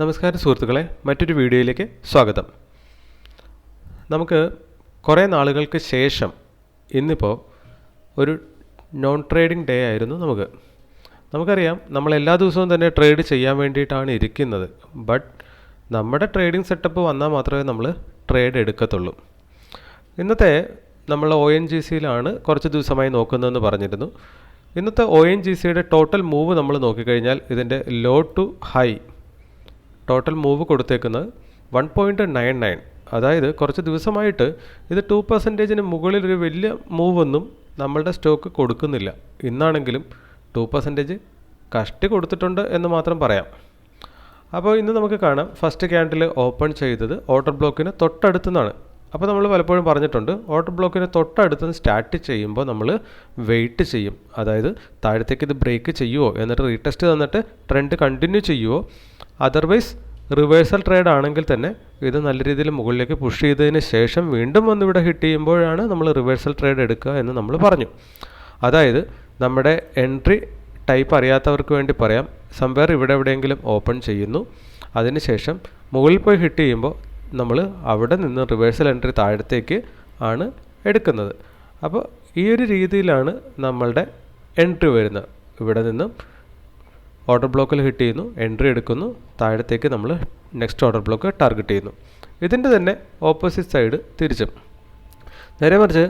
നമസ്കാരം സുഹൃത്തുക്കളെ, മറ്റൊരു വീഡിയോയിലേക്ക് സ്വാഗതം. നമുക്ക് കുറേ നാളുകൾക്ക് ശേഷം ഇന്നിപ്പോൾ ഒരു നോൺ ട്രേഡിംഗ് ഡേ ആയിരുന്നു. നമുക്കറിയാം, നമ്മൾ എല്ലാ ദിവസവും തന്നെ ട്രേഡ് ചെയ്യാൻ വേണ്ടിയിട്ടാണ് ഇരിക്കുന്നത്. ബട്ട് നമ്മുടെ ട്രേഡിംഗ് സെറ്റപ്പ് വന്നാൽ മാത്രമേ നമ്മൾ ട്രേഡ് എടുക്കത്തുള്ളൂ. ഇന്നത്തെ നമ്മൾ ONGCയിലാണ് കുറച്ച് ദിവസമായി നോക്കുന്നതെന്ന് പറഞ്ഞിരുന്നു. ഇന്നത്തെ ONGCയുടെ ടോട്ടൽ മൂവ് നമ്മൾ നോക്കിക്കഴിഞ്ഞാൽ ഇതിൻ്റെ low to high total move കൊടുത്തേക്കുന്നത് 1.99. അതായത് കുറച്ച് ദിവസമായിട്ട് ഇത് 2% മുകളിൽ ഒരു വലിയ മൂവൊന്നും നമ്മളുടെ സ്റ്റോക്ക് കൊടുക്കുന്നില്ല. ഇന്നാണെങ്കിലും 2% കഷ്ടി കൊടുത്തിട്ടുണ്ട് എന്ന് മാത്രം പറയാം. അപ്പോൾ ഇന്ന് നമുക്ക് കാണാം, ഫസ്റ്റ് ക്യാൻഡിൽ ഓപ്പൺ ചെയ്തത് ഓർഡർ ബ്ലോക്കിന് തൊട്ടടുത്തുനിന്നാണ്. അപ്പോൾ നമ്മൾ പലപ്പോഴും പറഞ്ഞിട്ടുണ്ട്, ഓർഡർ ബ്ലോക്കിന് തൊട്ടടുത്തുനിന്ന് സ്റ്റാർട്ട് ചെയ്യുമ്പോൾ നമ്മൾ വെയിറ്റ് ചെയ്യും. അതായത് താഴത്തേക്ക് ഇത് ബ്രേക്ക് ചെയ്യുമോ, എന്നിട്ട് റീടെസ്റ്റ് തന്നിട്ട് ട്രെൻഡ് കണ്ടിന്യൂ ചെയ്യുമോ, അതർവൈസ് റിവേഴ്സൽ ട്രേഡ് ആണെങ്കിൽ തന്നെ ഇത് നല്ല രീതിയിൽ മുകളിലേക്ക് പുഷ് ചെയ്തതിന് ശേഷം വീണ്ടും വന്ന് ഇവിടെ ഹിറ്റ് ചെയ്യുമ്പോഴാണ് നമ്മൾ റിവേഴ്സൽ ട്രേഡ് എടുക്കുക എന്ന് നമ്മൾ പറഞ്ഞു. അതായത് നമ്മുടെ എൻട്രി ടൈപ്പ് അറിയാത്തവർക്ക് വേണ്ടി പറയാം, സംവെയർ ഇവിടെ എവിടെയെങ്കിലും ഓപ്പൺ ചെയ്യുന്നു, അതിനുശേഷം മുകളിൽ പോയി ഹിറ്റ് ചെയ്യുമ്പോൾ നമ്മൾ അവിടെ നിന്ന് റിവേഴ്സൽ എൻട്രി താഴത്തേക്ക് ആണ് എടുക്കുന്നത്. അപ്പോൾ ഈ ഒരു രീതിയിലാണ് നമ്മളുടെ എൻട്രി വരുന്നത്. ഇവിടെ നിന്നും ഓർഡർ ബ്ലോക്കിൽ ഹിറ്റ് ചെയ്യുന്നു, എൻട്രി എടുക്കുന്നു, താഴത്തേക്ക് നമ്മൾ നെക്സ്റ്റ് ഓർഡർ ബ്ലോക്ക് ടാർഗറ്റ് ചെയ്യുന്നു. ഇതിൻ്റെ തന്നെ ഓപ്പോസിറ്റ് സൈഡ് തിരിച്ചും. നേരെ മറിച്ച്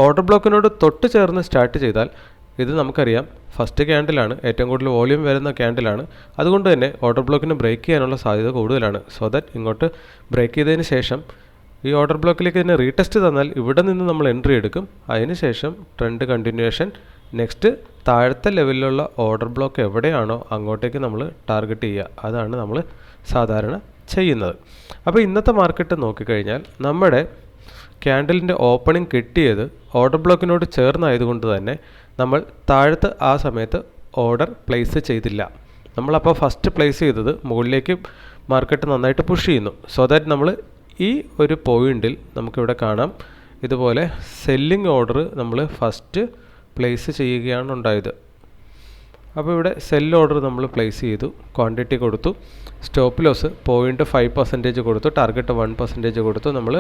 ഓർഡർ ബ്ലോക്കിനോട് തൊട്ട് ചേർന്ന് സ്റ്റാർട്ട് ചെയ്താൽ ഇത് നമുക്കറിയാം ഫസ്റ്റ് ക്യാൻഡിലാണ്, ഏറ്റവും കൂടുതൽ വോളിയം വരുന്ന ക്യാൻഡിലാണ്. അതുകൊണ്ട് തന്നെ ഓർഡർ ബ്ലോക്കിന് ബ്രേക്ക് ചെയ്യാനുള്ള സാധ്യത കൂടുതലാണ്. സോ ദാറ്റ് ഇങ്ങോട്ട് ബ്രേക്ക് ചെയ്തതിന് ശേഷം ഈ ഓർഡർ ബ്ലോക്കിലേക്ക് തന്നെ റീടെസ്റ്റ് തന്നാൽ ഇവിടെ നിന്ന് നമ്മൾ എൻട്രി എടുക്കും. അതിനുശേഷം ട്രെൻഡ് കണ്ടിന്യൂവേഷൻ, നെക്സ്റ്റ് താഴത്തെ ലെവലിലുള്ള ഓർഡർ ബ്ലോക്ക് എവിടെയാണോ അങ്ങോട്ടേക്ക് നമ്മൾ ടാർഗറ്റ് ചെയ്യുക. അതാണ് നമ്മൾ സാധാരണ ചെയ്യുന്നത്. അപ്പോൾ ഇന്നത്തെ മാർക്കറ്റ് നോക്കിക്കഴിഞ്ഞാൽ നമ്മുടെ ക്യാൻഡലിൻ്റെ ഓപ്പണിംഗ് കിട്ടിയത് ഓർഡർ ബ്ലോക്കിനോട് ചേർന്നായതുകൊണ്ട് തന്നെ നമ്മൾ താഴത്ത് ആ സമയത്ത് ഓർഡർ പ്ലേസ് ചെയ്തില്ല. നമ്മളപ്പോൾ ഫസ്റ്റ് പ്ലേസ് ചെയ്തത് മുകളിലേക്ക് മാർക്കറ്റ് നന്നായിട്ട് പുഷ് ചെയ്യുന്നു. സോ ദാറ്റ് നമ്മൾ ഈ ഒരു പോയിൻറ്റിൽ നമുക്കിവിടെ കാണാം, ഇതുപോലെ സെല്ലിംഗ് ഓർഡർ നമ്മൾ ഫസ്റ്റ് പ്ലേസ് ചെയ്യുകയാണ് ഉണ്ടായത്. അപ്പോൾ ഇവിടെ സെൽ ഓർഡർ നമ്മൾ പ്ലേസ് ചെയ്തു, ക്വാണ്ടിറ്റി കൊടുത്തു, സ്റ്റോപ്പ് ലോസ് 0.5% കൊടുത്തു, ടാർഗറ്റ് 1% കൊടുത്തു, നമ്മൾ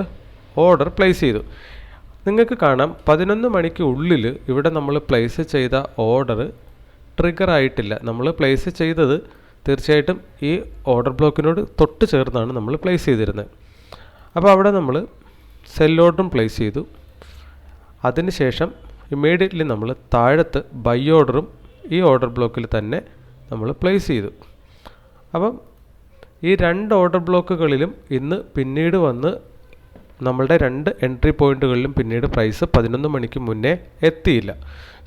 ഓർഡർ പ്ലേസ് ചെയ്തു. നിങ്ങൾക്ക് കാണാം 11 മണിക്ക് ഉള്ളിൽ ഇവിടെ നമ്മൾ പ്ലേസ് ചെയ്ത ഓർഡർ ട്രിഗർ ആയിട്ടില്ല. നമ്മൾ പ്ലേസ് ചെയ്തത് തീർച്ചയായിട്ടും ഈ ഓർഡർ ബ്ലോക്കിനോട് തൊട്ട് ചേർന്നാണ് നമ്മൾ പ്ലേസ് ചെയ്തിരുന്നത്. അപ്പോൾ അവിടെ നമ്മൾ സെൽ ഓർഡറും പ്ലേസ് ചെയ്തു. അതിനുശേഷം ഇമ്മീഡിയറ്റ്ലി നമ്മൾ താഴത്ത് ബൈ ഓർഡറും ഈ ഓർഡർ ബ്ലോക്കിൽ തന്നെ നമ്മൾ പ്ലേസ് ചെയ്തു. അപ്പം ഈ രണ്ട് ഓർഡർ ബ്ലോക്കുകളിലും ഇന്ന് പിന്നീട് വന്ന് നമ്മളുടെ രണ്ട് എൻട്രി പോയിൻറ്റുകളിലും പിന്നീട് പ്രൈസ് 11 മണിക്ക് മുന്നേ എത്തിയില്ല.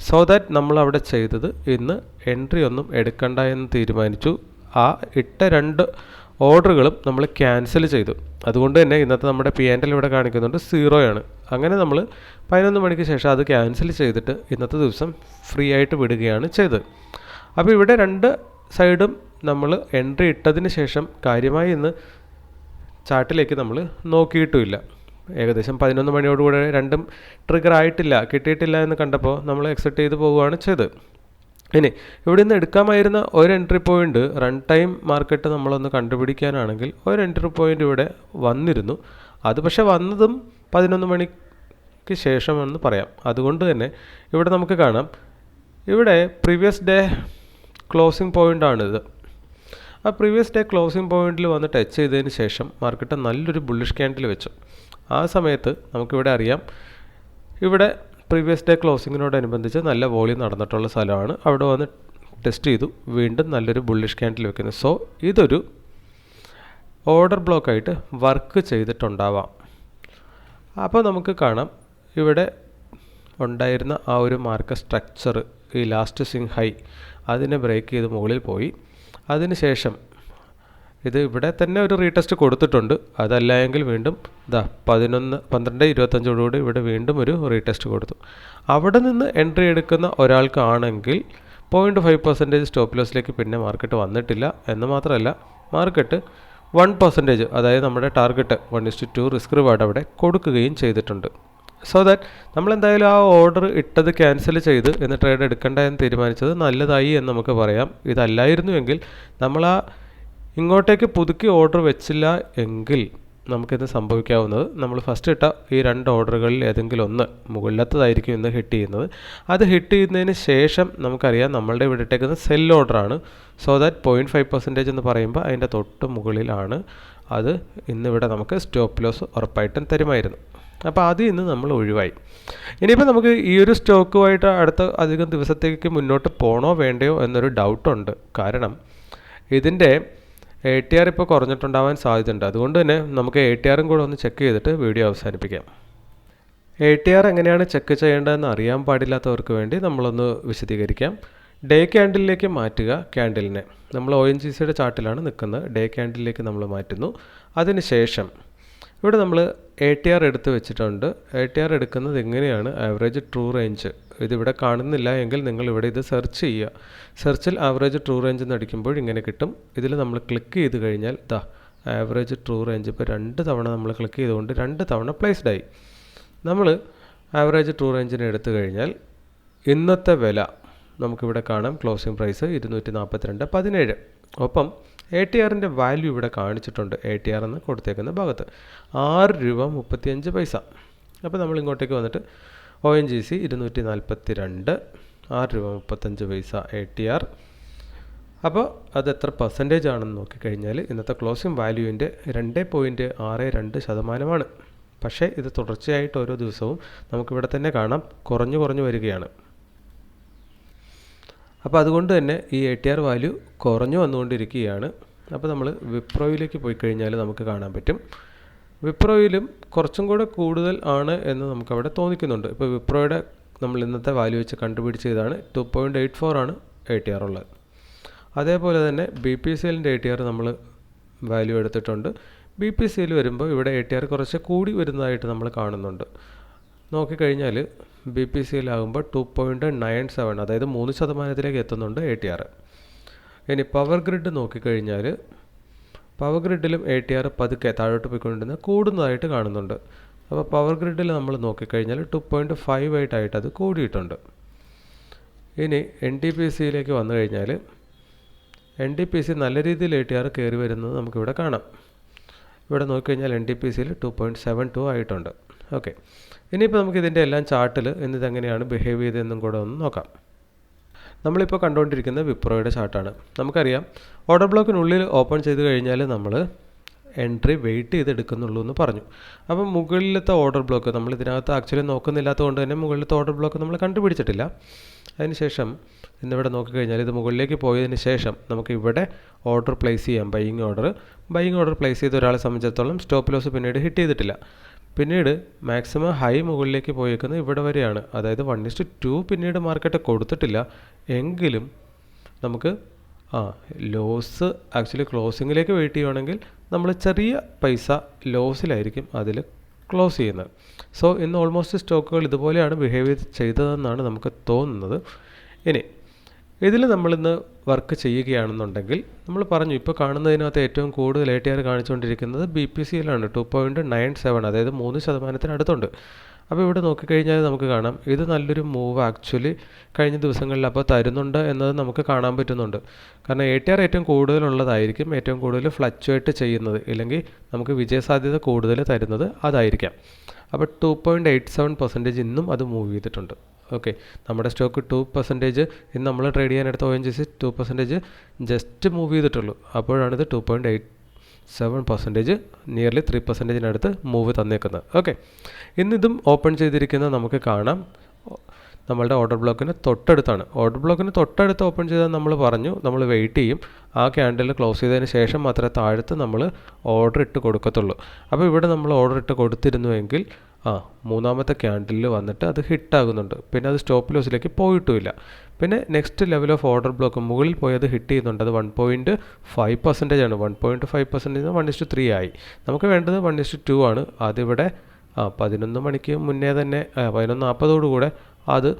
സോ ദാറ്റ് നമ്മൾ അവിടെ ചെയ്തത് ഇന്ന് എൻട്രി ഒന്നും എടുക്കണ്ട എന്ന് തീരുമാനിച്ചു. ആ ഇട്ട രണ്ട് ഓർഡറുകളും നമ്മൾ ക്യാൻസൽ ചെയ്തു. അതുകൊണ്ട് തന്നെ ഇന്നത്തെ നമ്മുടെ P&L ഇവിടെ കാണിക്കുന്നുണ്ട് 0 ആണ്. അങ്ങനെ നമ്മൾ 11 മണിക്ക് ശേഷം അത് ക്യാൻസൽ ചെയ്തിട്ട് ഇന്നത്തെ ദിവസം ഫ്രീ ആയിട്ട് വിടുകയാണ് ചെയ്തത്. അപ്പോൾ ഇവിടെ രണ്ട് സൈഡും നമ്മൾ എൻട്രി ഇട്ടതിന് ശേഷം കാര്യമായി ഇന്ന് ചാർട്ടിലേക്ക് നമ്മൾ നോക്കിയിട്ടുമില്ല. ഏകദേശം 11 മണിയോടുകൂടെ രണ്ടും ട്രിഗർ ആയിട്ടില്ല, കിട്ടിയിട്ടില്ല എന്ന് കണ്ടപ്പോൾ നമ്മൾ എക്സെപ്റ്റ് ചെയ്ത് പോവുകയാണ് ചെയ്തത്. ഇനി ഇവിടെ നിന്ന് എടുക്കാമായിരുന്ന ഒരു entry point run time market നമ്മളൊന്ന് കണ്ടുപിടിക്കാനാണെങ്കിൽ ഒരു എൻട്രി പോയിൻ്റ് ഇവിടെ വന്നിരുന്നു. അത് പക്ഷേ വന്നതും 11 മണിക്ക് ശേഷമെന്ന് പറയാം. അതുകൊണ്ട് തന്നെ ഇവിടെ നമുക്ക് കാണാം, ഇവിടെ പ്രീവിയസ് ഡേ ക്ലോസിംഗ് പോയിൻ്റാണിത്. ആ പ്രീവിയസ് ഡേ ക്ലോസിംഗ് പോയിൻറ്റിൽ വന്ന് ടച്ച് ചെയ്തതിന് ശേഷം മാർക്കറ്റ് നല്ലൊരു ബുള്ളിഷ് ക്യാൻഡിൽ വെച്ചു. ആ സമയത്ത് നമുക്കിവിടെ അറിയാം, ഇവിടെ പ്രീവിയസ് ഡേ ക്ലോസിങ്ങിനോടനുബന്ധിച്ച് നല്ല വോളിയം നടന്നിട്ടുള്ള സ്ഥലമാണ്. അവിടെ വന്ന് ടെസ്റ്റ് ചെയ്തു, വീണ്ടും നല്ലൊരു ബുള്ളിഷ് ക്യാൻഡിൽ വെക്കുന്നത്. സോ ഇതൊരു ഓർഡർ ബ്ലോക്കായിട്ട് വർക്ക് ചെയ്തിട്ടുണ്ടാവാം. അപ്പോൾ നമുക്ക് കാണാം, ഇവിടെ ഉണ്ടായിരുന്ന ആ ഒരു മാർക്കറ്റ് സ്ട്രക്ചർ, ഈ ലാസ്റ്റ് സ്വിംഗ് ഹൈ അതിനെ ബ്രേക്ക് ചെയ്ത് മുകളിൽ പോയി. അതിനുശേഷം ഇത് ഇവിടെ തന്നെ ഒരു റീടെസ്റ്റ് കൊടുത്തിട്ടുണ്ട്. അതല്ല എങ്കിൽ വീണ്ടും 12:25 ഇവിടെ വീണ്ടും ഒരു റീടെസ്റ്റ് കൊടുത്തു. അവിടെ നിന്ന് എൻട്രി എടുക്കുന്ന ഒരാൾക്കാണെങ്കിൽ 0.5% സ്റ്റോപ്പ് ലോസിലേക്ക് പിന്നെ മാർക്കറ്റ് വന്നിട്ടില്ല. എന്ന് മാത്രമല്ല, മാർക്കറ്റ് 1%, അതായത് നമ്മുടെ ടാർഗറ്റ് 1:2 റിസ്ക് റിവാർഡ് അവിടെ കൊടുക്കുകയും ചെയ്തിട്ടുണ്ട്. സോ ദാറ്റ് നമ്മളെന്തായാലും ആ ഓർഡർ ഇട്ടത് ക്യാൻസൽ ചെയ്ത് എന്ന് ട്രേഡ് എടുക്കണ്ട എന്ന് തീരുമാനിച്ചത് നല്ലതായി എന്ന് നമുക്ക് പറയാം. ഇതല്ലായിരുന്നുവെങ്കിൽ നമ്മൾ ആ ഇങ്ങോട്ടേക്ക് പുതുക്കി ഓർഡർ വെച്ചില്ല എങ്കിൽ നമുക്കിത് സംഭവിക്കാവുന്നത്, നമ്മൾ ഫസ്റ്റ് ഇട്ട ഈ 2 ഓർഡറുകളിൽ ഏതെങ്കിലും ഒന്ന് മുകളിലത്തതായിരിക്കും ഇന്ന് ഹിറ്റ് ചെയ്യുന്നത്. അത് ഹിറ്റ് ചെയ്യുന്നതിന് ശേഷം നമുക്കറിയാം നമ്മളുടെ ഇവിടെ ഇട്ടേക്കുന്നത് സെൽ ഓർഡറാണ്. സോ ദാറ്റ് 0.5% എന്ന് പറയുമ്പോൾ അതിൻ്റെ തൊട്ട് മുകളിലാണ്. അത് ഇന്നിവിടെ നമുക്ക് സ്റ്റോപ്പ് ലോസ് ഉറപ്പായിട്ടും തരുമായിരുന്നു. അപ്പോൾ അതിൽ നിന്ന് നമ്മൾ ഒഴിവായി. ഇനിയിപ്പോൾ നമുക്ക് ഈ ഒരു സ്റ്റോക്കുമായിട്ട് അടുത്ത അധികം ദിവസത്തേക്ക് മുന്നോട്ട് പോകണോ വേണ്ടയോ എന്നൊരു ഡൗട്ടുണ്ട്. കാരണം ഇതിൻ്റെ ATR ഇപ്പോൾ കുറഞ്ഞിട്ടുണ്ടാവാൻ സാധ്യതയുണ്ട്. അതുകൊണ്ട് തന്നെ നമുക്ക് ATRും കൂടെ ഒന്ന് ചെക്ക് ചെയ്തിട്ട് വീഡിയോ അവസാനിപ്പിക്കാം. ATR എങ്ങനെയാണ് ചെക്ക് ചെയ്യേണ്ടതെന്ന് അറിയാൻ പാടില്ലാത്തവർക്ക് വേണ്ടി നമ്മളൊന്ന് വിശദീകരിക്കാം. ഡേ ക്യാൻഡിലേക്ക് മാറ്റുക. ക്യാൻഡിലിനെ നമ്മൾ ONGCയുടെ ചാർട്ടിലാണ് നിൽക്കുന്നത്. ഡേ ക്യാൻഡിലേക്ക് നമ്മൾ മാറ്റുന്നു. അതിനുശേഷം ഇവിടെ നമ്മൾ ATR എടുത്ത് വെച്ചിട്ടുണ്ട്. ATR എടുക്കുന്നത് എങ്ങനെയാണ്? Average true range. ഇതിവിടെ കാണുന്നില്ല എങ്കിൽ നിങ്ങൾ ഇവിടെ ഇത് സെർച്ച് ചെയ്യുക. സെർച്ചിൽ ആവറേജ് ട്രൂ റേഞ്ച് എന്ന് അടിക്കുമ്പോൾ ഇങ്ങനെ കിട്ടും. ഇതിൽ നമ്മൾ ക്ലിക്ക് ചെയ്ത് കഴിഞ്ഞാൽ ആവറേജ് ട്രൂ റേഞ്ച് ഇപ്പോൾ 2 തവണ നമ്മൾ ക്ലിക്ക് ചെയ്തുകൊണ്ട് 2 തവണ പ്ലേസ്ഡ് ആയി. നമ്മൾ ആവറേജ് ട്രൂ റേഞ്ചിനെ എടുത്തു കഴിഞ്ഞാൽ ഇന്നത്തെ വില നമുക്കിവിടെ കാണാം. Closing price 242.17. ഒപ്പം ATRൻ്റെ വാല്യൂ ഇവിടെ കാണിച്ചിട്ടുണ്ട്. ATR എന്ന് കൊടുത്തേക്കുന്ന ഭാഗത്ത് 6 രൂപ 35 പൈസ. അപ്പോൾ നമ്മൾ ഇങ്ങോട്ടേക്ക് വന്നിട്ട് ONGC 242, 6 രൂപ 35 പൈസ ATR. അപ്പോൾ അത് എത്ര പെർസെൻറ്റേജ് ആണെന്ന് നോക്കിക്കഴിഞ്ഞാൽ ഇന്നത്തെ ക്ലോസിംഗ് വാല്യൂവിൻ്റെ 2.62%. പക്ഷേ ഇത് തുടർച്ചയായിട്ട് ഓരോ ദിവസവും നമുക്കിവിടെ തന്നെ കാണാം കുറഞ്ഞു വരികയാണ്. അപ്പോൾ അതുകൊണ്ട് തന്നെ ഈ ATR വാല്യൂ കുറഞ്ഞു വന്നുകൊണ്ടിരിക്കുകയാണ്. അപ്പോൾ നമ്മൾ വിപ്രോയിലേക്ക് പോയി കഴിഞ്ഞാൽ നമുക്ക് കാണാൻ പറ്റും. വിപ്രോയിലും കുറച്ചും കൂടെ കൂടുതൽ ആണ് എന്ന് നമുക്കവിടെ തോന്നിക്കുന്നുണ്ട്. ഇപ്പോൾ വിപ്രോയുടെ നമ്മൾ ഇന്നത്തെ വാല്യൂ വെച്ച് കണ്ടുപിടിച്ചതാണ് 2.84 ആണ് ATR ഉള്ളത്. അതേപോലെ തന്നെ BPCLൻ്റെ ATR നമ്മൾ വാല്യൂ എടുത്തിട്ടുണ്ട്. BPCL വരുമ്പോൾ ഇവിടെ ATR കുറച്ച് കൂടി വരുന്നതായിട്ട് നമ്മൾ കാണുന്നുണ്ട്. നോക്കിക്കഴിഞ്ഞാൽ BPCL ആകുമ്പോൾ 2.97, അതായത് 3% എത്തുന്നുണ്ട് ATR. ഇനി പവർ ഗ്രിഡ് നോക്കിക്കഴിഞ്ഞാൽ പവർ ഗ്രിഡിലും ATR പതുക്കെ താഴോട്ട് പോയിക്കൊണ്ടിരുന്ന കൂടുന്നതായിട്ട് കാണുന്നുണ്ട്. അപ്പോൾ പവർ ഗ്രിഡിൽ നമ്മൾ നോക്കിക്കഴിഞ്ഞാൽ 2.58 അത് കൂടിയിട്ടുണ്ട്. ഇനി NTPCയിലേക്ക് വന്നു കഴിഞ്ഞാൽ NTPC നല്ല രീതിയിൽ ATR കയറി വരുന്നത് നമുക്കിവിടെ കാണാം. ഇവിടെ നോക്കിക്കഴിഞ്ഞാൽ NTPCയിൽ 2.72 ആയിട്ടുണ്ട്. ഓക്കെ, ഇനിയിപ്പോൾ നമുക്ക് ഇതിൻ്റെ എല്ലാം ചാർട്ടിൽ ഇന്നിതെങ്ങനെയാണ് ബിഹേവ് ചെയ്തതെന്നും കൂടെ ഒന്ന് നോക്കാം. നമ്മളിപ്പോൾ കണ്ടുകൊണ്ടിരിക്കുന്നത് വിപ്രോയുടെ ചാർട്ടാണ്. നമുക്കറിയാം ഓർഡർ ബ്ലോക്കിനുള്ളിൽ ഓപ്പൺ ചെയ്ത് കഴിഞ്ഞാൽ നമ്മൾ എൻട്രി വെയിറ്റ് ചെയ്തെടുക്കുന്നുള്ളൂ എന്ന് പറഞ്ഞു. അപ്പം മുകളിലത്തെ ഓർഡർ ബ്ലോക്ക് നമ്മൾ ഇതിനകത്ത് ആക്ച്വലി നോക്കുന്നില്ലാത്തത് കൊണ്ട് തന്നെ മുകളിലത്തെ ഓർഡർ ബ്ലോക്ക് നമ്മൾ കണ്ടുപിടിച്ചിട്ടില്ല. അതിനുശേഷം ഇന്നിവിടെ നോക്കിക്കഴിഞ്ഞാൽ ഇത് മുകളിലേക്ക് പോയതിന് ശേഷം നമുക്ക് ഇവിടെ ഓർഡർ പ്ലേസ് ചെയ്യാം. ബൈയിങ് ഓർഡർ പ്ലേസ് ചെയ്ത ഒരാളെ സംബന്ധിച്ചിടത്തോളം സ്റ്റോപ്പ് ലോസ് പിന്നീട് ഹിറ്റ് ചെയ്തിട്ടില്ല. പിന്നീട് മാക്സിമം ഹൈ മുകളിലേക്ക് പോയേക്കുന്നത് ഇവിടെ വരെയാണ്. അതായത് 1:2 പിന്നീട് മാർക്കറ്റ് കൊടുത്തിട്ടില്ല എങ്കിലും നമുക്ക് ലോസ് ആക്ച്വലി ക്ലോസിങ്ങിലേക്ക് വെയിറ്റ് ചെയ്യുകയാണെങ്കിൽ നമ്മൾ ചെറിയ പൈസ ലോസിലായിരിക്കും അതിൽ ക്ലോസ് ചെയ്യുന്നത്. സോ ഇന്ന് ഓൾമോസ്റ്റ് സ്റ്റോക്കുകൾ ഇതുപോലെയാണ് ബിഹേവ് ചെയ്തതെന്നാണ് നമുക്ക് തോന്നുന്നത്. ഇനി ഇതിൽ നമ്മളിന്ന് വർക്ക് ചെയ്യുകയാണെന്നുണ്ടെങ്കിൽ നമ്മൾ പറഞ്ഞു ഇപ്പോൾ കാണുന്നതിനകത്ത് ഏറ്റവും കൂടുതൽ ATR കാണിച്ചുകൊണ്ടിരിക്കുന്നത് BPCLാണ്. 2.97, അതായത് 3% അടുത്തുണ്ട്. അപ്പോൾ ഇവിടെ നോക്കിക്കഴിഞ്ഞാൽ നമുക്ക് കാണാം ഇത് നല്ലൊരു മൂവ് ആക്ച്വലി കഴിഞ്ഞ ദിവസങ്ങളിൽ അപ്പോൾ തരുന്നുണ്ട് എന്നത് നമുക്ക് കാണാൻ പറ്റുന്നുണ്ട്. കാരണം ATR ഏറ്റവും കൂടുതലുള്ളതായിരിക്കും ഏറ്റവും കൂടുതൽ ഫ്ലക്ച്വേറ്റ് ചെയ്യുന്നത്, ഇല്ലെങ്കിൽ നമുക്ക് വിജയസാധ്യത കൂടുതൽ തരുന്നത് അതായിരിക്കാം. അപ്പോൾ 2.87% ഇന്നും അത് മൂവ് ചെയ്തിട്ടുണ്ട്. ഓക്കെ, നമ്മുടെ സ്റ്റോക്ക് 2% ഇന്ന് നമ്മൾ ട്രേഡ് ചെയ്യാനെടുത്ത ONGC 2% ജസ്റ്റ് മൂവ് ചെയ്തിട്ടുള്ളൂ. അപ്പോഴാണിത് 2.87%, നിയർലി 3%-നടുത്ത് മൂവ് തന്നേക്കുന്നത്. ഓക്കെ, ഇന്നിതും ഓപ്പൺ ചെയ്തിരിക്കുന്നത് നമുക്ക് കാണാം നമ്മളുടെ ഓർഡർ ബ്ലോക്കിന് തൊട്ടടുത്താണ്. ഓർഡർ ബ്ലോക്കിന് തൊട്ടടുത്ത് ഓപ്പൺ ചെയ്താൽ നമ്മൾ പറഞ്ഞു നമ്മൾ വെയിറ്റ് ചെയ്യും. ആ ക്യാൻഡിൽ ക്ലോസ് ചെയ്തതിന് ശേഷം മാത്രമേ താഴത്ത് നമ്മൾ ഓർഡർ ഇട്ട് കൊടുക്കത്തുള്ളൂ. അപ്പോൾ ഇവിടെ നമ്മൾ ഓർഡർ ഇട്ട് കൊടുത്തിരുന്നുവെങ്കിൽ മൂന്നാമത്തെ ക്യാൻഡിലിൽ വന്നിട്ട് അത് ഹിറ്റാകുന്നുണ്ട്. പിന്നെ അത് സ്റ്റോപ്പ് ലോസിലേക്ക് പോയിട്ടുമില്ല. പിന്നെ next level of order block മുകളിൽ പോയി അത് ഹിറ്റ് ചെയ്യുന്നുണ്ട്. അത് 1.5% ആണ്. 1.5% 1:3 ആയി. നമുക്ക് വേണ്ടത് 1:2 ആണ്. അതിവിടെ 11 മണിക്ക് മുന്നേ തന്നെ 11:40 അത്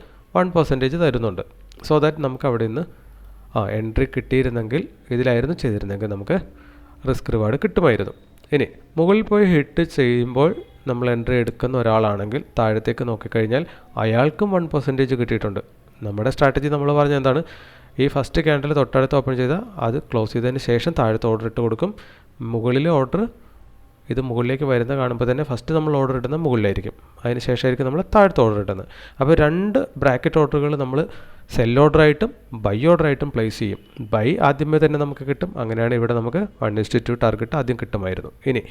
1% തരുന്നുണ്ട്. സോ ദാറ്റ് നമുക്ക് അവിടെ നിന്ന് എൻട്രി കിട്ടിയിരുന്നെങ്കിൽ ഇതിലായിരുന്നു ചെയ്തിരുന്നെങ്കിൽ നമുക്ക് റിസ്ക് റിവാർഡ് കിട്ടുമായിരുന്നു. ഇനി മുകളിൽ പോയി ഹിറ്റ് ചെയ്യുമ്പോൾ നമ്മൾ എൻട്രി എടുക്കുന്ന ഒരാളാണെങ്കിൽ താഴത്തേക്ക് നോക്കിക്കഴിഞ്ഞാൽ അയാൾക്കും 1% കിട്ടിയിട്ടുണ്ട്. നമ്മുടെ സ്ട്രാറ്റജി നമ്മൾ പറഞ്ഞ എന്താണ്, ഈ ഫസ്റ്റ് ക്യാൻഡിൽ തൊട്ടടുത്ത് ഓപ്പൺ ചെയ്താൽ അത് ക്ലോസ് ചെയ്തതിന് ശേഷം താഴത്ത് ഓർഡർ ഇട്ട് കൊടുക്കും. മുകളിൽ ഓർഡർ ഇത് മുകളിലേക്ക് വരുന്ന കാണുമ്പോൾ തന്നെ ഫസ്റ്റ് നമ്മൾ ഓർഡർ ഇടുന്നത് മുകളിലായിരിക്കും, അതിന് ശേഷമായിരിക്കും നമ്മൾ താഴത്ത് ഓർഡർ ഇടുന്നത്. അപ്പോൾ 2 ബ്രാക്കറ്റ് ഓർഡറുകൾ നമ്മൾ സെൽ ഓർഡറായിട്ടും ബൈ ഓർഡറായിട്ടും പ്ലേസ് ചെയ്യും. ബൈ ആദ്യമേ തന്നെ നമുക്ക് കിട്ടും, അങ്ങനെയാണ് ഇവിടെ നമുക്ക് 1:2 ടാർഗറ്റ് ആദ്യം കിട്ടുമായിരുന്നു. ഇനി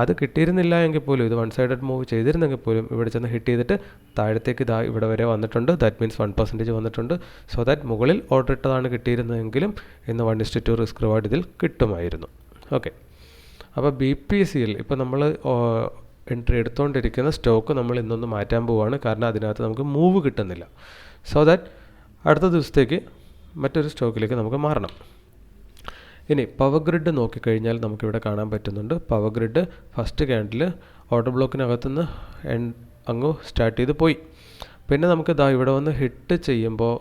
അത് കിട്ടിയിരുന്നില്ല എങ്കിൽ പോലും, ഇത് 1 സൈഡഡ് മൂവ് ചെയ്തിരുന്നെങ്കിൽ പോലും ഇവിടെ ചെന്ന് ഹിറ്റ് ചെയ്തിട്ട് താഴത്തേക്ക് ഇതാ ഇവിടെ വരെ വന്നിട്ടുണ്ട്. ദാറ്റ് മീൻസ് 1% വന്നിട്ടുണ്ട്. സോ ദാറ്റ് മുകളിൽ ഓർഡർ ഇട്ടതാണ് കിട്ടിയിരുന്നതെങ്കിലും ഇന്ന് 1:2 റിസ്ക് റിവാർഡ് ഇതിൽ കിട്ടുമായിരുന്നു. ഓക്കെ, അപ്പോൾ BPCL ഇപ്പോൾ നമ്മൾ എൻട്രി എടുത്തുകൊണ്ടിരിക്കുന്ന സ്റ്റോക്ക് നമ്മൾ ഇന്നൊന്ന് മാറ്റാൻ പോവുകയാണ്, കാരണം അതിനകത്ത് നമുക്ക് മൂവ് കിട്ടുന്നില്ല. സോ ദാറ്റ് അടുത്ത ദിവസത്തേക്ക് മറ്റൊരു സ്റ്റോക്കിലേക്ക് നമുക്ക് മാറണം. ഇനി പവർ ഗ്രിഡ് നോക്കിക്കഴിഞ്ഞാൽ നമുക്കിവിടെ കാണാൻ പറ്റുന്നുണ്ട്. Power grid first candle order ബ്ലോക്കിനകത്തുനിന്ന് അങ്ങ് സ്റ്റാർട്ട് ചെയ്ത് പോയി. പിന്നെ നമുക്ക് ഇതാ ഇവിടെ വന്ന് ഹിറ്റ് ചെയ്യുമ്പോൾ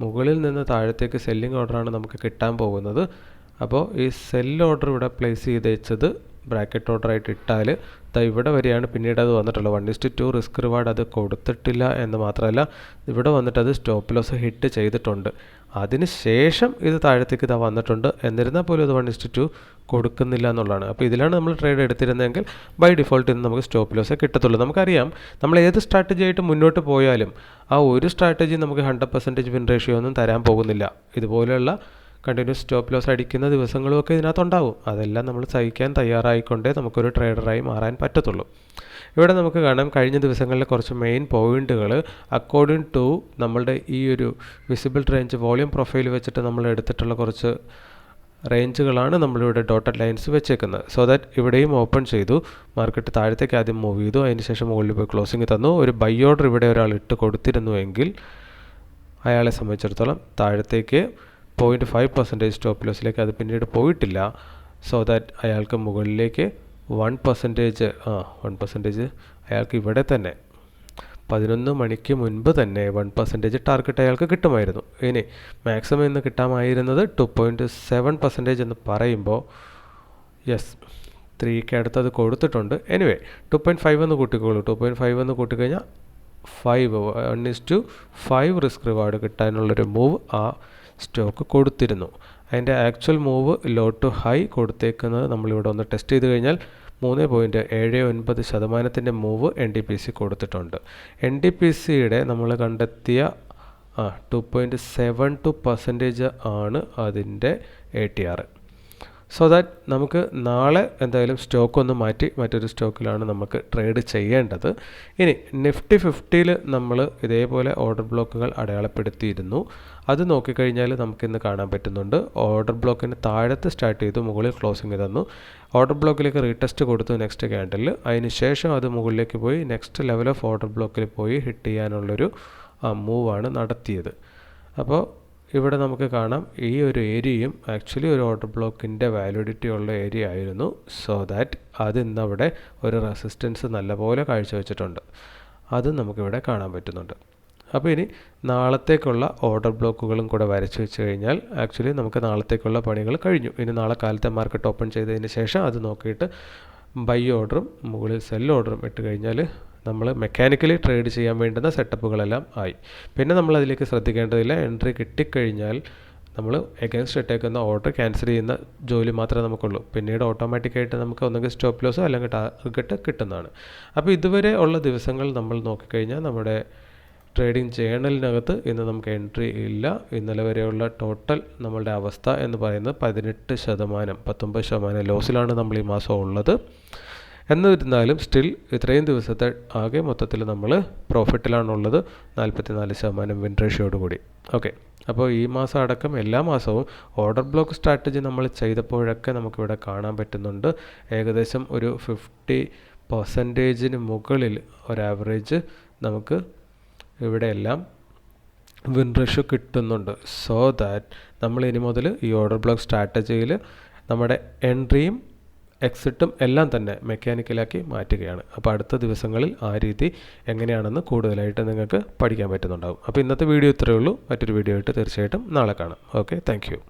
മുകളിൽ നിന്ന് താഴത്തേക്ക് സെല്ലിംഗ് ഓർഡറാണ് നമുക്ക് കിട്ടാൻ പോകുന്നത്. അപ്പോൾ ഈ സെൽ ഓർഡർ ഇവിടെ പ്ലേസ് ചെയ്ത് വെച്ചത് ബ്രാക്കറ്റ് ഓർഡറായിട്ട് ഇട്ടാൽ ഇവിടെ വരെയാണ് പിന്നീട് അത് വന്നിട്ടുള്ളത്. 1:2 റിസ്ക് റിവാർഡ് അത് കൊടുത്തിട്ടില്ല എന്ന് മാത്രമല്ല, ഇവിടെ വന്നിട്ട് അത് സ്റ്റോപ്പ് ലോസ് ഹിറ്റ് ചെയ്തിട്ടുണ്ട്. അതിന് ശേഷം ഇത് താഴത്തേക്ക് ഇതാ വന്നിട്ടുണ്ട്. എന്നിരുന്നാൽ പോലും അത് 1:2 കൊടുക്കുന്നില്ല എന്നുള്ളതാണ്. അപ്പോൾ ഇതിലാണ് നമ്മൾ ട്രേഡ് എടുത്തിരുന്നതെങ്കിൽ ബൈ ഡിഫോൾട്ട് ഇന്ന് നമുക്ക് സ്റ്റോപ്പ് ലോസേ കിട്ടത്തുള്ളൂ. നമുക്കറിയാം നമ്മൾ ഏത് സ്ട്രാറ്റജി ആയിട്ട് മുന്നോട്ട് പോയാലും ആ ഒരു സ്ട്രാറ്റജി നമുക്ക് 100% വിൻ റേഷ്യോ ഒന്നും തരാൻ പോകുന്നില്ല. ഇതുപോലെയുള്ള കണ്ടിന്യൂസ് സ്റ്റോപ്പ് ലോസ് അടിക്കുന്ന ദിവസങ്ങളുമൊക്കെ ഇതിനകത്തുണ്ടാവും. അതെല്ലാം നമ്മൾ സഹിക്കാൻ തയ്യാറായിക്കൊണ്ടേ നമുക്കൊരു ട്രേഡറായി മാറാൻ പറ്റത്തുള്ളൂ. ഇവിടെ നമുക്ക് കാണാം കഴിഞ്ഞ ദിവസങ്ങളിലെ കുറച്ച് മെയിൻ പോയിന്റുകൾ അക്കോർഡിംഗ് ടു നമ്മളുടെ ഈ ഒരു വിസിബിൾ റേഞ്ച് വോളിയം പ്രൊഫൈൽ വെച്ചിട്ട് നമ്മൾ എടുത്തിട്ടുള്ള കുറച്ച് റേഞ്ചുകളാണ് നമ്മളിവിടെ ഡോട്ടഡ് ലൈൻസ് വെച്ചേക്കുന്നത്. സോ ദാറ്റ് ഇവിടെയും ഓപ്പൺ ചെയ്തു, മാർക്കറ്റ് താഴത്തേക്ക് ആദ്യം മൂവ് ചെയ്തു, അതിന് ശേഷം മുകളിൽ പോയി ക്ലോസിങ് തന്നു. ഒരു ബൈ ഓർഡർ ഇവിടെ ഒരാൾ ഇട്ട് കൊടുത്തിരുന്നുവെങ്കിൽ അയാളെ സംബന്ധിച്ചിടത്തോളം താഴത്തേക്ക് 0.5% സ്റ്റോപ്പ് ലോസിലേക്ക് അത് പിന്നീട് പോയിട്ടില്ല. സോ ദാറ്റ് അയാൾക്ക് മുകളിലേക്ക് 1% അയാൾക്ക് ഇവിടെ തന്നെ 11 മണിക്ക് മുൻപ് തന്നെ 1% ടാർഗറ്റ് അയാൾക്ക് കിട്ടുമായിരുന്നു. ഇനി മാക്സിമം ഇന്ന് കിട്ടാമായിരുന്നത് 2.7% എന്ന് പറയുമ്പോൾ യെസ് 3ക്ക് അടുത്ത് അത് കൊടുത്തിട്ടുണ്ട്. എനിവേ 2.5 എന്ന് കൂട്ടിക്കോളൂ. 2.5 എന്ന് കൂട്ടിക്കഴിഞ്ഞാൽ 1:5 റിസ്ക് റിവാർഡ് കിട്ടാനുള്ളൊരു മൂവ് ആ സ്റ്റോക്ക് കൊടുത്തിരുന്നു. അതിൻ്റെ actual move low to high കൊടുത്തേക്കുന്നത് നമ്മളിവിടെ ഒന്ന് ടെസ്റ്റ് ചെയ്ത് കഴിഞ്ഞാൽ 3.79% മൂവ് NDPC കൊടുത്തിട്ടുണ്ട്. NDPCയുടെ നമ്മൾ കണ്ടെത്തിയ 2.72% ആണ് അതിൻ്റെ ATR. സോ ദാറ്റ് നമുക്ക് നാളെ എന്തായാലും സ്റ്റോക്ക് ഒന്ന് മാറ്റി മറ്റൊരു സ്റ്റോക്കിലാണ് നമുക്ക് ട്രേഡ് ചെയ്യേണ്ടത്. ഇനി നിഫ്റ്റി 50-ൽ നമ്മൾ ഇതേപോലെ ഓർഡർ ബ്ലോക്കുകൾ അടയാളപ്പെടുത്തിയിരുന്നു. അത് നോക്കിക്കഴിഞ്ഞാൽ നമുക്കിന്ന് കാണാൻ പറ്റുന്നുണ്ട്. ഓർഡർ ബ്ലോക്കിന് താഴത്ത് സ്റ്റാർട്ട് ചെയ്തു, മുകളിൽ ക്ലോസിങ് തന്നു. ഓർഡർ ബ്ലോക്കിലേക്ക് റീടെസ്റ്റ് കൊടുത്തു നെക്സ്റ്റ് ക്യാൻഡിൽ. അതിന് ശേഷം അത് മുകളിലേക്ക് പോയി നെക്സ്റ്റ് ലെവൽ ഓഫ് ഓർഡർ ബ്ലോക്കിൽ പോയി ഹിറ്റ് ചെയ്യാനുള്ളൊരു മൂവാണ് നടത്തിയത്. അപ്പോൾ ഇവിടെ നമുക്ക് കാണാം ഈ ഒരു ഏരിയയും ആക്ച്വലി ഒരു ഓർഡർ ബ്ലോക്കിൻ്റെ വാലിഡിറ്റി ഉള്ള ഏരിയ ആയിരുന്നു. സോ ദാറ്റ് അത് ഇന്നവിടെ ഒരു റെസിസ്റ്റൻസ് നല്ലപോലെ കാഴ്ചവെച്ചിട്ടുണ്ട്. അതും നമുക്കിവിടെ കാണാൻ പറ്റുന്നുണ്ട്. അപ്പോൾ ഇനി നാളത്തേക്കുള്ള ഓർഡർ ബ്ലോക്കുകളും കൂടെ വരച്ച് വെച്ച് കഴിഞ്ഞാൽ ആക്ച്വലി നമുക്ക് നാളത്തേക്കുള്ള പണികൾ കഴിഞ്ഞു. ഇനി നാളെ കാലത്തെ മാർക്കറ്റ് ഓപ്പൺ ചെയ്തതിന് ശേഷം അത് നോക്കിയിട്ട് ബൈ ഓർഡറും മുകളിൽ സെൽ ഓർഡറും ഇട്ട് കഴിഞ്ഞാൽ നമ്മൾ മെക്കാനിക്കലി ട്രേഡ് ചെയ്യാൻ വേണ്ടുന്ന സെറ്റപ്പുകളെല്ലാം ആയി. പിന്നെ നമ്മൾ അതിലേക്ക് ശ്രദ്ധിക്കേണ്ടതില്ല. എൻട്രി കിട്ടിക്കഴിഞ്ഞാൽ നമ്മൾ എഗൻസ്റ്റ് ഇട്ടേക്കുന്ന ഓർഡർ ക്യാൻസൽ ചെയ്യുന്ന ജോലി മാത്രമേ നമുക്കുള്ളൂ. പിന്നീട് ഓട്ടോമാറ്റിക്കായിട്ട് നമുക്ക് ഒന്നുകിൽ സ്റ്റോപ്പ് ലോസോ അല്ലെങ്കിൽ ടാർഗറ്റ് കിട്ടുന്നതാണ്. അപ്പോൾ ഇതുവരെ ഉള്ള ദിവസങ്ങൾ നമ്മൾ നോക്കിക്കഴിഞ്ഞാൽ നമ്മുടെ ട്രേഡിംഗ് ജേണലിനകത്ത് ഇന്ന് നമുക്ക് എൻട്രി ഇല്ല. ഇന്നലെ വരെയുള്ള ടോട്ടൽ നമ്മളുടെ അവസ്ഥ എന്ന് പറയുന്നത് 19% ലോസിലാണ് നമ്മൾ ഈ മാസം ഉള്ളത്. എന്നിരുന്നാലും സ്റ്റിൽ ഇത്രയും ദിവസത്തെ ആകെ മൊത്തത്തിൽ നമ്മൾ പ്രോഫിറ്റിലാണുള്ളത്, 44% വിൻ റേഷ്യോടുകൂടി. ഓക്കെ, അപ്പോൾ ഈ മാസം അടക്കം എല്ലാ മാസവും ഓർഡർ ബ്ലോക്ക് സ്ട്രാറ്റജി നമ്മൾ ചെയ്തപ്പോഴൊക്കെ നമുക്കിവിടെ കാണാൻ പറ്റുന്നുണ്ട്. ഏകദേശം ഒരു 50% മുകളിൽ ഒരു ആവറേജ് നമുക്ക് ഇവിടെയെല്ലാം വിൻ റേഷ്യോ കിട്ടുന്നുണ്ട്. സോ ദാറ്റ് നമ്മൾ ഇനി മുതൽ ഈ ഓർഡർ ബ്ലോക്ക് സ്ട്രാറ്റജിയിൽ നമ്മുടെ എൻട്രിയും എക്സിറ്റും എല്ലാം തന്നെ മെക്കാനിക്കലാക്കി മാറ്റുകയാണ്. അപ്പോൾ അടുത്ത ദിവസങ്ങളിൽ ആ രീതി എങ്ങനെയാണെന്ന് കൂടുതലായിട്ട് നിങ്ങൾക്ക് പഠിക്കാൻ പറ്റുന്നുണ്ടാകും. അപ്പോൾ ഇന്നത്തെ വീഡിയോ ഇത്രയേ ഉള്ളൂ. മറ്റൊരു വീഡിയോ ആയിട്ട് തീർച്ചയായിട്ടും നാളെ കാണാം. Okay, thank you.